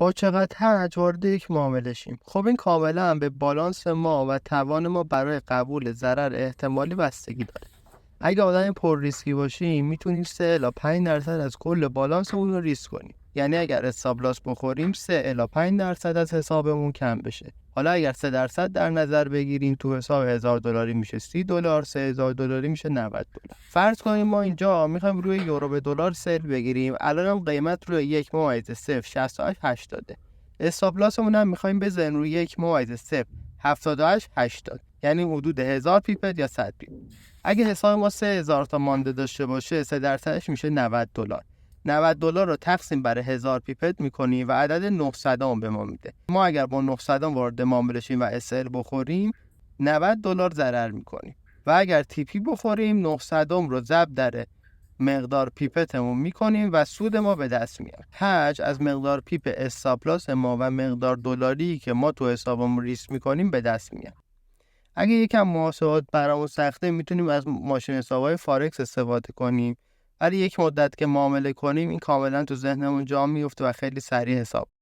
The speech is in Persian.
با چقدر حج وارد یک معامله شیم. خب این کاملا به بالانس ما و توان ما برای قبول ضرر احتمالی بستگی داره. اگه آدم پر ریسکی باشیم میتونیم 3 الی 5% از کل بالانسمون رو ریسک کنیم. یعنی اگر استاپ لاس بخوریم 3 الی 5% از حسابمون کم بشه. حالا اگر 3% در نظر بگیریم تو حساب $1000 میشه $30، $3000 میشه $90. فرض کنیم ما اینجا میخوایم روی یورو به دلار سیل بگیریم. الان هم قیمت روی 1.068 استاپ لاسمون هم میخوایم بزنیم روی 1.07880، یعنی حدود 1000 پیپت یا 100 پیپت. اگه حساب ما 3000 تا مانده داشته باشه 3% میشه $90. $90 رو تقسیم بر 1000 پیپت میکنیم و عدد 900 به ما میده. ما اگر با 900 وارد معامله شیم و اسل بخوریم $90 ضرر میکنیم و اگر تیپی بخوریم 900 رو ضرب در مقدار پیپتمون میکنیم و سود ما به دست میاد. حج از مقدار پیپ استاپ لاس ما و مقدار دلاری که ما تو حسابمون ریسک میکنیم به دست میاد. اگه یکم محاسبات برامون سخته میتونیم از ماشین حسابای فارکس استفاده کنیم. ولی یک مدت که معامله کنیم این کاملا تو ذهنمون جا میفته و خیلی سریع حساب